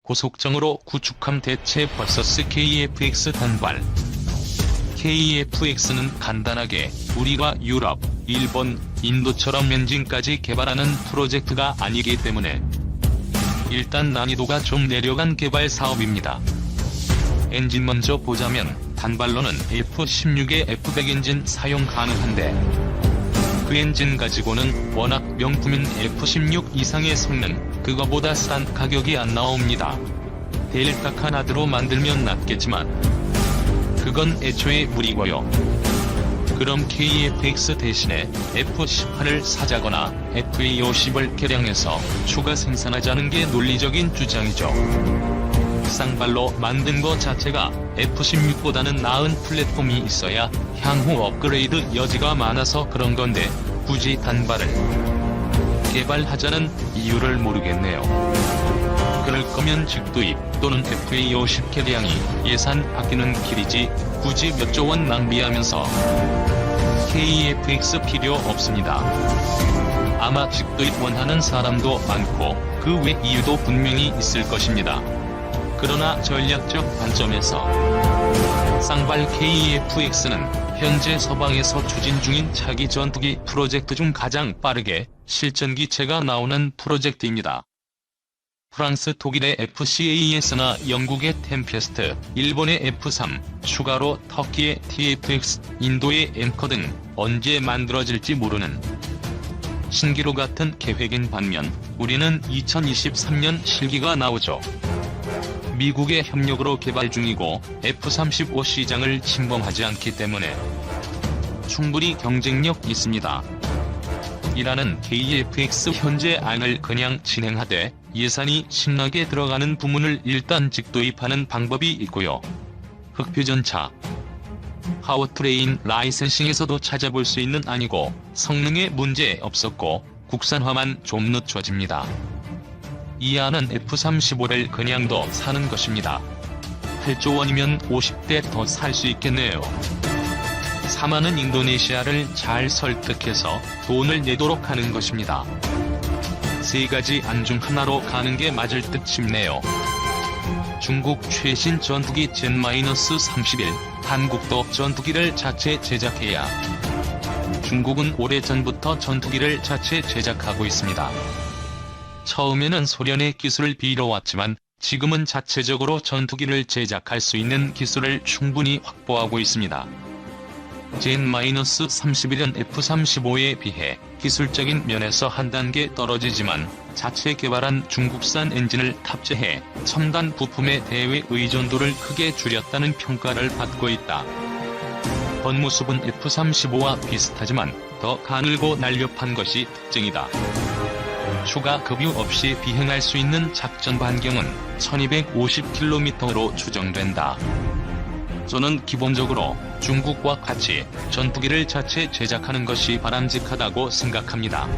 고속정으로 구축함 대체 vs KF-X 단발. KF-X는 간단하게 우리가 유럽, 일본, 인도처럼 엔진까지 개발하는 프로젝트가 아니기 때문에 일단 난이도가 좀 내려간 개발 사업입니다. 엔진 먼저 보자면 단발로는 F16의 F100 엔진 사용 가능한데 그 엔진 가지고는 워낙 명품인 F16 이상의 성능, 그거보다 싼 가격이 안 나옵니다. 델타 카나드로 만들면 낫겠지만 그건 애초에 무리고요. 그럼 KF-X 대신에 F18을 사자거나 FA50을 개량해서 추가 생산하자는 게 논리적인 주장이죠. 쌍발로 만든 거 자체가 F16보다는 나은 플랫폼이 있어야 향후 업그레이드 여지가 많아서 그런 건데 굳이 단발을 개발하자는 이유를 모르겠네요. 그럴 거면 직도입 또는 FA50 개량이 예산 아끼는 길이지 굳이 몇 조 원 낭비하면서 KF-X 필요 없습니다. 아마 직도입 원하는 사람도 많고 그 외 이유도 분명히 있을 것입니다. 그러나 전략적 관점에서 쌍발 KF-X는 현재 서방에서 추진 중인 차기 전투기 프로젝트 중 가장 빠르게 실전기체가 나오는 프로젝트입니다. 프랑스, 독일의 FCAS나 영국의 템페스트, 일본의 F3, 추가로 터키의 TFX, 인도의 앵커 등 언제 만들어질지 모르는 신기루 같은 계획인 반면 우리는 2023년 실기가 나오죠. 미국의 협력으로 개발 중이고 F-35 시장을 침범하지 않기 때문에 충분히 경쟁력 있습니다. 이라는 KF-X 현재 안을 그냥 진행하되 예산이 신나게 들어가는 부문을 일단 직도입하는 방법이 있고요. 흑표전차, 파워트레인 라이센싱에서도 찾아볼 수 있는 안이고 성능에 문제 없었고 국산화만 좀 늦춰집니다. 이 안은 F-35를 그냥 더 사는 것입니다. 8조 원이면 50대 더 살 수 있겠네요. 3안은 인도네시아를 잘 설득해서 돈을 내도록 하는 것입니다. 세 가지 안 중 하나로 가는 게 맞을 듯 싶네요. 중국 최신 전투기 Z-31, 한국도 전투기를 자체 제작해야. 중국은 오래전부터 전투기를 자체 제작하고 있습니다. 처음에는 소련의 기술을 빌어왔지만 지금은 자체적으로 전투기를 제작할 수 있는 기술을 충분히 확보하고 있습니다. Z-31은 F-35에 비해 기술적인 면에서 한 단계 떨어지지만 자체 개발한 중국산 엔진을 탑재해 첨단 부품의 대외 의존도를 크게 줄였다는 평가를 받고 있다. 겉모습은 F-35와 비슷하지만 더 가늘고 날렵한 것이 특징이다. 추가 급유 없이 비행할 수 있는 작전 반경은 1250km로 추정된다. 저는 기본적으로 중국과 같이 전투기를 자체 제작하는 것이 바람직하다고 생각합니다.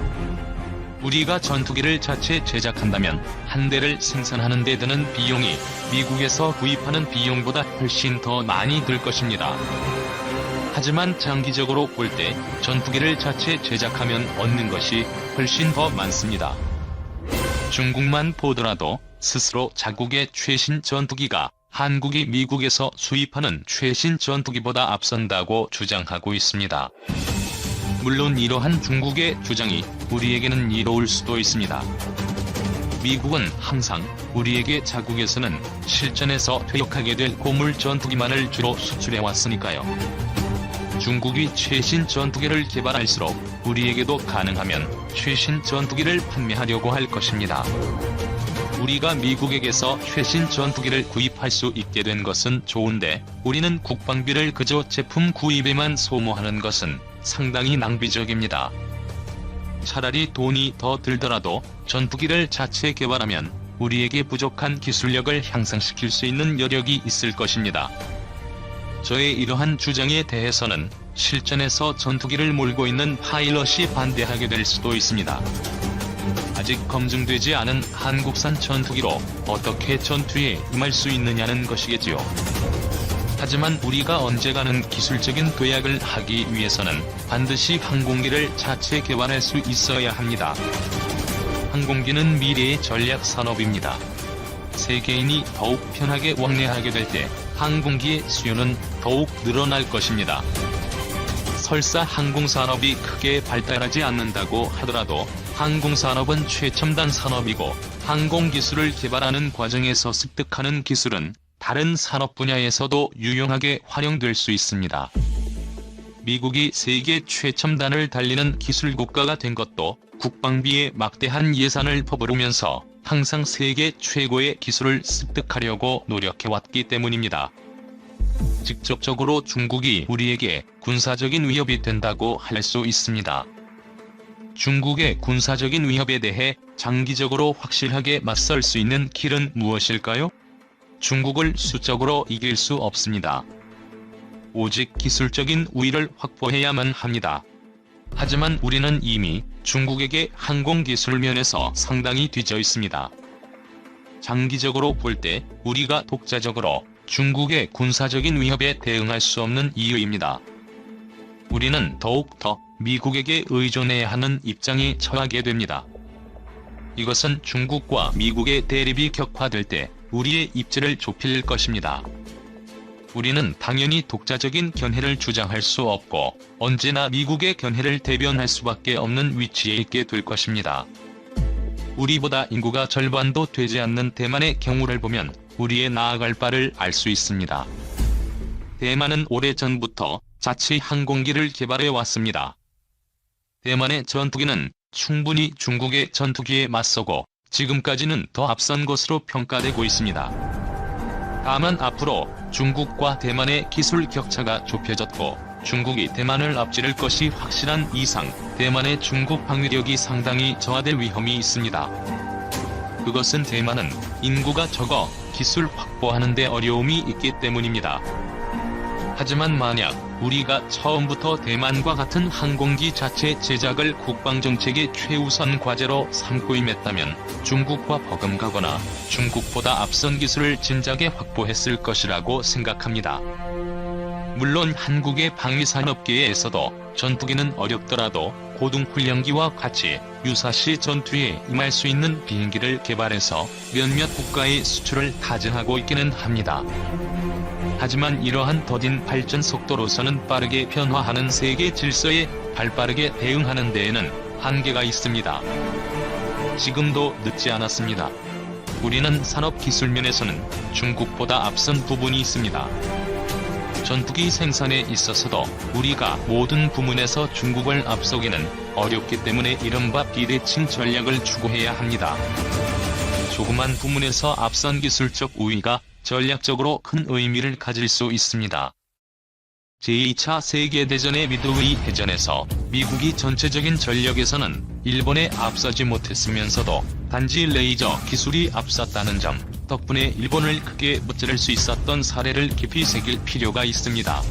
우리가 전투기를 자체 제작한다면 한 대를 생산하는 데 드는 비용이 미국에서 구입하는 비용보다 훨씬 더 많이 들 것입니다. 하지만 장기적으로 볼 때 전투기를 자체 제작하면 얻는 것이 훨씬 더 많습니다. 중국만 보더라도 스스로 자국의 최신 전투기가 한국이 미국에서 수입하는 최신 전투기보다 앞선다고 주장하고 있습니다. 물론 이러한 중국의 주장이 우리에게는 이로울 수도 있습니다. 미국은 항상 우리에게 자국에서는 실전에서 퇴역하게 될 고물 전투기만을 주로 수출해왔으니까요. 중국이 최신 전투기를 개발할수록 우리에게도 가능하면 최신 전투기를 판매하려고 할 것입니다. 우리가 미국에게서 최신 전투기를 구입할 수 있게 된 것은 좋은데 우리는 국방비를 그저 제품 구입에만 소모하는 것은 상당히 낭비적입니다. 차라리 돈이 더 들더라도 전투기를 자체 개발하면 우리에게 부족한 기술력을 향상시킬 수 있는 여력이 있을 것입니다. 저의 이러한 주장에 대해서는 실전에서 전투기를 몰고 있는 파일럿이 반대하게 될 수도 있습니다. 아직 검증되지 않은 한국산 전투기로 어떻게 전투에 임할 수 있느냐는 것이겠지요. 하지만 우리가 언젠가는 기술적인 도약을 하기 위해서는 반드시 항공기를 자체 개발할 수 있어야 합니다. 항공기는 미래의 전략 산업입니다. 세계인이 더욱 편하게 왕래하게 될 때 항공기의 수요는 더욱 늘어날 것입니다. 설사 항공산업이 크게 발달하지 않는다고 하더라도 항공산업은 최첨단 산업이고 항공기술을 개발하는 과정에서 습득하는 기술은 다른 산업 분야에서도 유용하게 활용될 수 있습니다. 미국이 세계 최첨단을 달리는 기술 국가가 된 것도 국방비에 막대한 예산을 퍼부으면서 항상 세계 최고의 기술을 습득하려고 노력해왔기 때문입니다. 직접적으로 중국이 우리에게 군사적인 위협이 된다고 할 수 있습니다. 중국의 군사적인 위협에 대해 장기적으로 확실하게 맞설 수 있는 길은 무엇일까요? 중국을 수적으로 이길 수 없습니다. 오직 기술적인 우위를 확보해야만 합니다. 하지만 우리는 이미 중국에게 항공기술 면에서 상당히 뒤져 있습니다. 장기적으로 볼 때 우리가 독자적으로 중국의 군사적인 위협에 대응할 수 없는 이유입니다. 우리는 더욱더 미국에게 의존해야 하는 입장에 처하게 됩니다. 이것은 중국과 미국의 대립이 격화될 때 우리의 입지를 좁힐 것입니다. 우리는 당연히 독자적인 견해를 주장할 수 없고 언제나 미국의 견해를 대변할 수밖에 없는 위치에 있게 될 것입니다. 우리보다 인구가 절반도 되지 않는 대만의 경우를 보면 우리의 나아갈 바를 알 수 있습니다. 대만은 오래전부터 자체 항공기를 개발해 왔습니다. 대만의 전투기는 충분히 중국의 전투기에 맞서고 지금까지는 더 앞선 것으로 평가되고 있습니다. 다만 앞으로 중국과 대만의 기술 격차가 좁혀졌고 중국이 대만을 앞지를 것이 확실한 이상 대만의 중국 방위력이 상당히 저하될 위험이 있습니다. 그것은 대만은 인구가 적어 기술 확보하는 데 어려움이 있기 때문입니다. 하지만 만약 우리가 처음부터 대만과 같은 항공기 자체 제작을 국방정책의 최우선 과제로 삼고 임했다면 중국과 버금가거나 중국보다 앞선 기술을 진작에 확보했을 것이라고 생각합니다. 물론 한국의 방위산업계에서도 전투기는 어렵더라도 고등훈련기와 같이 유사시 전투에 임할 수 있는 비행기를 개발해서 몇몇 국가의 수출을 타진하고 있기는 합니다. 하지만 이러한 더딘 발전 속도로서는 빠르게 변화하는 세계 질서에 발빠르게 대응하는 데에는 한계가 있습니다. 지금도 늦지 않았습니다. 우리는 산업기술 면에서는 중국보다 앞선 부분이 있습니다. 전투기 생산에 있어서도 우리가 모든 부문에서 중국을 앞서기는 어렵기 때문에 이른바 비대칭 전략을 추구해야 합니다. 조그만 부문에서 앞선 기술적 우위가 전략적으로 큰 의미를 가질 수 있습니다. 제2차 세계대전의 미드웨이 해전에서 미국이 전체적인 전력에서는 일본에 앞서지 못했으면서도 단지 레이저 기술이 앞섰다는 점 덕분에 일본을 크게 무찌를 수 있었던 사례를 깊이 새길 필요가 있습니다.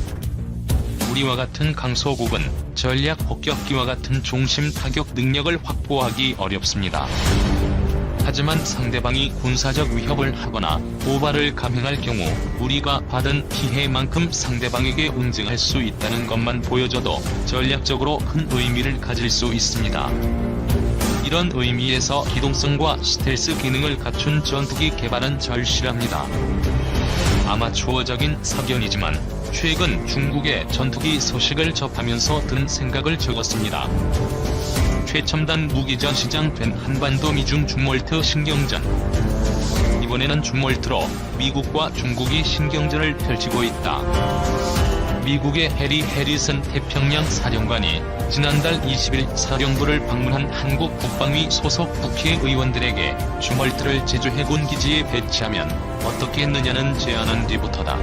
우리와 같은 강소국은 전략 폭격기와 같은 중심 타격 능력을 확보하기 어렵습니다. 하지만 상대방이 군사적 위협을 하거나 도발을 감행할 경우 우리가 받은 피해만큼 상대방에게 응징할 수 있다는 것만 보여줘도 전략적으로 큰 의미를 가질 수 있습니다. 이런 의미에서 기동성과 스텔스 기능을 갖춘 전투기 개발은 절실합니다. 아마추어적인 사견이지만 최근 중국의 전투기 소식을 접하면서 든 생각을 적었습니다. 최첨단 무기전 시장된 한반도 미중 중몰트 신경전. 이번에는 중몰트로 미국과 중국이 신경전을 펼치고 있다. 미국의 해리 해리슨 태평양 사령관이 지난달 20일 사령부를 방문한 한국 국방위 소속 국회의원들에게 중몰트를 제주 해군 기지에 배치하면 어떻게 했느냐는 제안한 뒤부터다.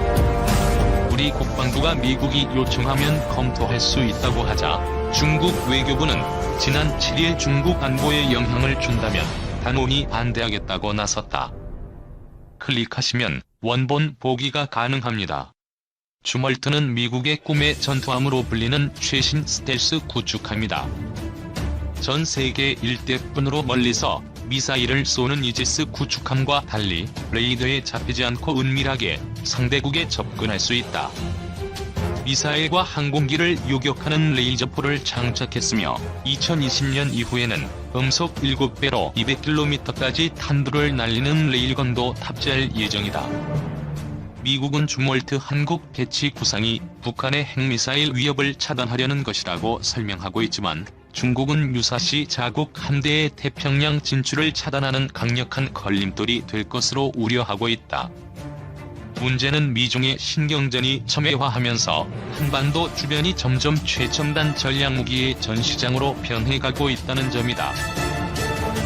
우리 국방부가 미국이 요청하면 검토할 수 있다고 하자 중국 외교부는 지난 7일 중국 안보에 영향을 준다면 단호히 반대하겠다고 나섰다. 클릭하시면 원본 보기가 가능합니다. 중몰트는 미국의 꿈의 전투함으로 불리는 최신 스텔스 구축함이다. 전 세계 1대뿐으로 멀리서 미사일을 쏘는 이지스 구축함과 달리 레이더에 잡히지 않고 은밀하게 상대국에 접근할 수 있다. 미사일과 항공기를 요격하는 레이저포를 장착했으며 2020년 이후에는 음속 7배로 200km까지 탄두를 날리는 레일건도 탑재할 예정이다. 미국은 중월트 한국 배치 구상이 북한의 핵미사일 위협을 차단하려는 것이라고 설명하고 있지만 중국은 유사시 자국 함대의 태평양 진출을 차단하는 강력한 걸림돌이 될 것으로 우려하고 있다. 문제는 미중의 신경전이 첨예화하면서 한반도 주변이 점점 최첨단 전략무기의 전시장으로 변해가고 있다는 점이다.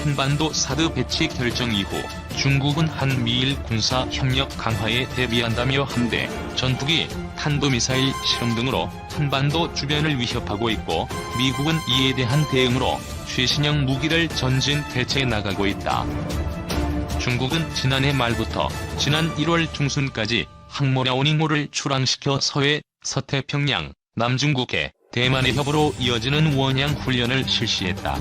한반도 사드 배치 결정 이후 중국은 한미일 군사 협력 강화에 대비한다며 함대, 전투기, 탄도미사일 실험 등으로 한반도 주변을 위협하고 있고 미국은 이에 대한 대응으로 최신형 무기를 전진 대체해 나가고 있다. 중국은 지난해 말부터 지난 1월 중순까지 항모랴오닝호를 출항시켜 서해, 서태평양, 남중국해, 대만의 협으로 이어지는 원양 훈련을 실시했다.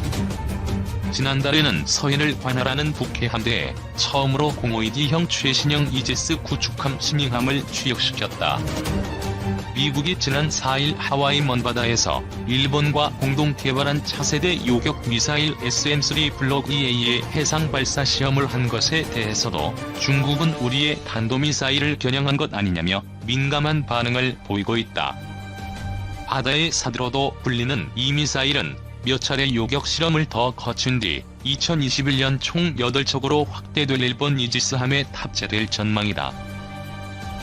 지난달에는 서해를 관할하는 북해 함대에 처음으로 052D형 최신형 이지스 구축함 신잉함을 취역시켰다. 미국이 지난 4일 하와이 먼바다에서 일본과 공동 개발한 차세대 요격 미사일 SM-3 블록 EA의 해상 발사 시험을 한 것에 대해서도 중국은 우리의 탄도미사일을 겨냥한 것 아니냐며 민감한 반응을 보이고 있다. 바다의 사드로도 불리는 이 미사일은 몇 차례 요격 실험을 더 거친 뒤 2021년 총 8척으로 확대될 일본 이지스함에 탑재될 전망이다.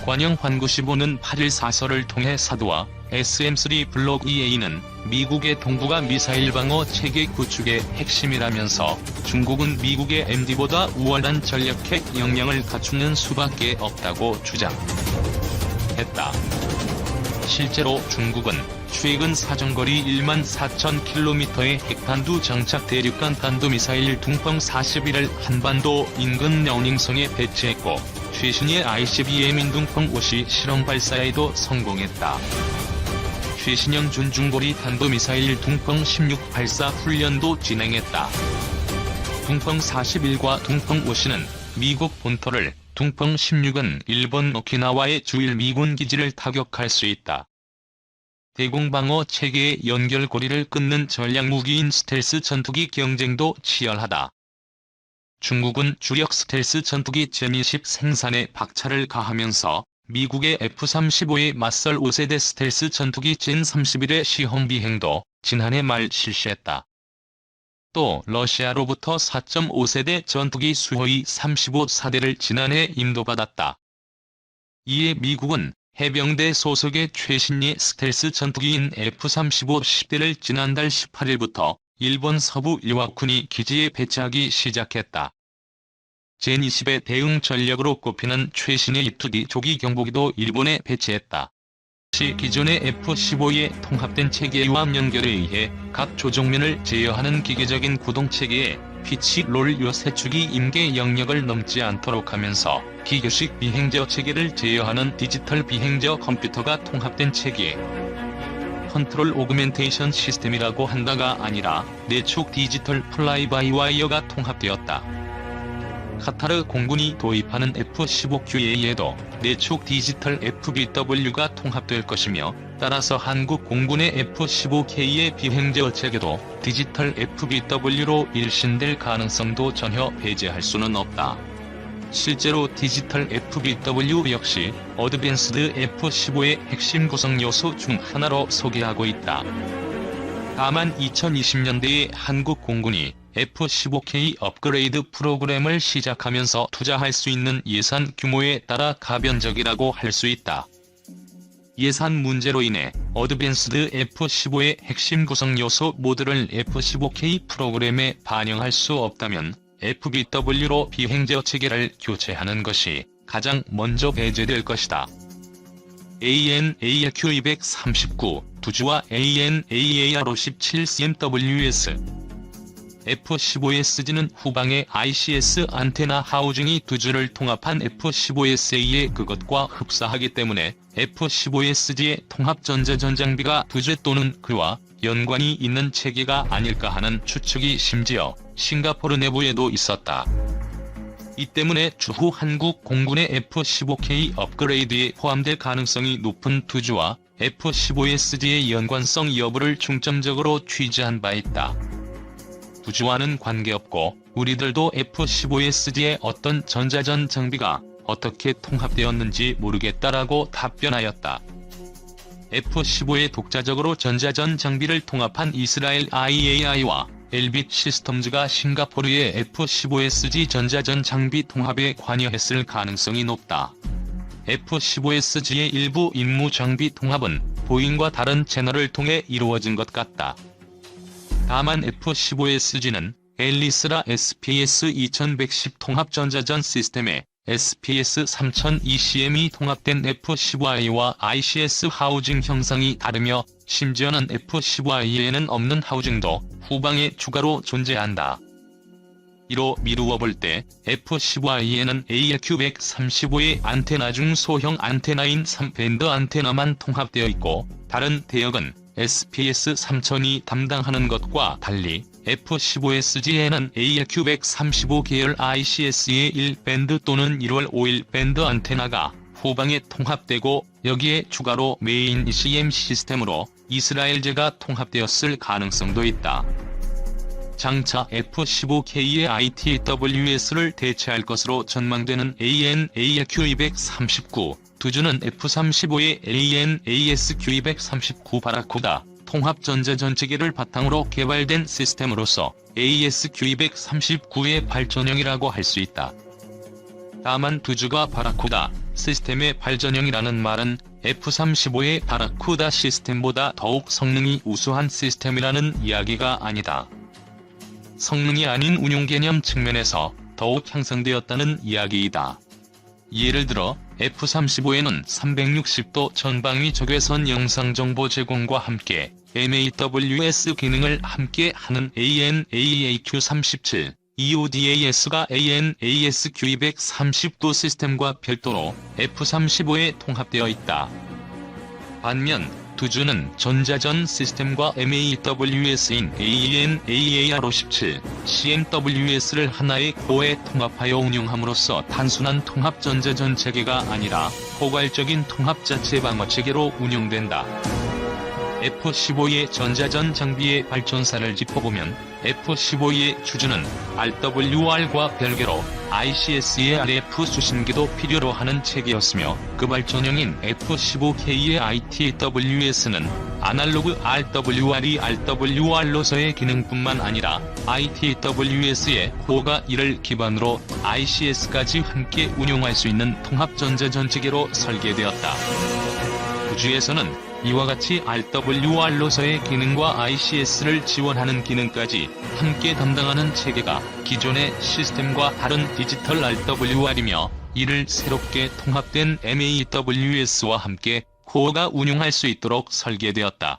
관영 환구15는 8일 사설을 통해 사드와 SM-3 블록 EA는 미국의 동북아 미사일 방어 체계 구축의 핵심이라면서 중국은 미국의 MD보다 우월한 전략핵 역량을 갖추는 수밖에 없다고 주장했다. 실제로 중국은 최근 사정거리 14,000km의 핵탄두 장착 대륙간 탄도미사일 둥펑 41을 한반도 인근 려닝성에 배치했고 최신의 ICBM인 둥펑 50 실험 발사에도 성공했다. 최신형 준중거리 탄도미사일 둥펑 16 발사 훈련도 진행했다. 둥펑 41과 둥펑 50는 미국 본토를, 둥펑 16은 일본 오키나와의 주일 미군 기지를 타격할 수 있다. 대공방어 체계의 연결고리를 끊는 전략무기인 스텔스 전투기 경쟁도 치열하다. 중국은 주력 스텔스 전투기 제20 생산에 박차를 가하면서 미국의 F-35에 맞설 5세대 스텔스 전투기 젠31의 시험 비행도 지난해 말 실시했다. 또 러시아로부터 4.5세대 전투기 수호이 35사대를 지난해 인도받았다. 이에 미국은 해병대 소속의 최신의 스텔스 전투기인 F-35 10대를 지난달 18일부터 일본 서부 이와쿠니 기지에 배치하기 시작했다. 제20의 대응 전력으로 꼽히는 최신의 E-2D 조기 경보기도 일본에 배치했다. 기존의 F-15의 통합된 체계와 연결에 의해 각 조종면을 제어하는 기계적인 구동체계에 피치 롤 요세축이 임계 영역을 넘지 않도록 하면서 기교식 비행저 체계를 제어하는 디지털 비행저 컴퓨터가 통합된 체계. 컨트롤 오그멘테이션 시스템이라고 한다가 아니라 내축 디지털 플라이바이와이어가 통합되었다. 카타르 공군이 도입하는 F-15QA에도 내축 디지털 FBW가 통합될 것이며 따라서 한국 공군의 F-15K의 비행저 체계도 디지털 FBW로 일신될 가능성도 전혀 배제할 수는 없다. 실제로 디지털 FBW 역시 어드밴스드 F-15의 핵심 구성 요소 중 하나로 소개하고 있다. 다만 2020년대에 한국 공군이 F-15K 업그레이드 프로그램을 시작하면서 투자할 수 있는 예산 규모에 따라 가변적이라고 할 수 있다. 예산 문제로 인해 어드밴스드 F-15의 핵심 구성 요소 모두를 F-15K 프로그램에 반영할 수 없다면 FBW로 비행저 체계를 교체하는 것이 가장 먼저 배제될 것이다. AN/ARQ-239 두주와 AN/AAR-57CMWS F-15SG는 후방의 ICS 안테나 하우징이 두 줄을 통합한 F-15SA의 그것과 흡사하기 때문에 F-15SG의 통합 전자전장비가 두 줄 또는 그와 연관이 있는 체계가 아닐까 하는 추측이 심지어 싱가포르 내부에도 있었다. 이 때문에 추후 한국 공군의 F-15K 업그레이드에 포함될 가능성이 높은 두주와 F-15SG의 연관성 여부를 중점적으로 취재한 바 있다. 부주와는 관계없고 우리들도 F-15SG의 어떤 전자전 장비가 어떻게 통합되었는지 모르겠다라고 답변하였다. F-15에 독자적으로 전자전 장비를 통합한 이스라엘 IAI와 엘빗 시스템즈가 싱가포르의 F-15SG 전자전 장비 통합에 관여했을 가능성이 높다. F-15SG의 일부 임무 장비 통합은 보잉과 다른 채널을 통해 이루어진 것 같다. 다만 F-15SG는 앨리스라 SPS-2110 통합 전자전 시스템에 SPS-3000ECM이 통합된 F-15I와 ICS 하우징 형상이 다르며 심지어는 F-15I에는 없는 하우징도 후방에 추가로 존재한다. 이로 미루어 볼 때 F-15I에는 ARQ135의 안테나 중 소형 안테나인 3밴드 안테나만 통합되어 있고 다른 대역은 SPS-3000이 담당하는 것과 달리 F-15SG에는 ARQ135 계열 ICS의 1밴드 또는 1월 5일 밴드 안테나가 후방에 통합되고 여기에 추가로 메인 ECM 시스템으로 이스라엘제가 통합되었을 가능성도 있다. 장차 F-15K의 ITWS를 대체할 것으로 전망되는 AN/ARQ239, 두주는 F-35의 AN/ASQ239 바라쿠다 통합 전자전체계를 바탕으로 개발된 시스템으로서 ASQ239의 발전형이라고 할 수 있다. 다만 두주가 바라쿠다 시스템의 발전형이라는 말은 F-35의 바라쿠다 시스템보다 더욱 성능이 우수한 시스템이라는 이야기가 아니다. 성능이 아닌 운용 개념 측면에서 더욱 향상되었다는 이야기이다. 예를 들어 F-35에는 360도 전방위 적외선 영상정보 제공과 함께 MAWS 기능을 함께 하는 AN/AAQ37, EODAS가 AN/ASQ239 시스템과 별도로 F-35에 통합되어 있다. 반면 두주는 전자전 시스템과 MAWS인 AN/AAR57, CMWS를 하나의 코어에 통합하여 운용함으로써 단순한 통합 전자전 체계가 아니라 포괄적인 통합 자체 방어 체계로 운용된다. F-15의 전자전 장비의 발전사를 짚어보면 F-15의 주주는 RWR과 별개로 ICS의 RF 수신기도 필요로 하는 체계였으며 그 발전형인 F-15K의 ITWS는 아날로그 RWR이 RWR로서의 기능뿐만 아니라 ITWS의 코어가 이를 기반으로 ICS까지 함께 운용할 수 있는 통합 전자전 체계로 설계되었다. 두주에서는 이와 같이 RWR로서의 기능과 ICS를 지원하는 기능까지 함께 담당하는 체계가 기존의 시스템과 다른 디지털 RWR이며 이를 새롭게 통합된 MAWS와 함께 코어가 운용할 수 있도록 설계되었다.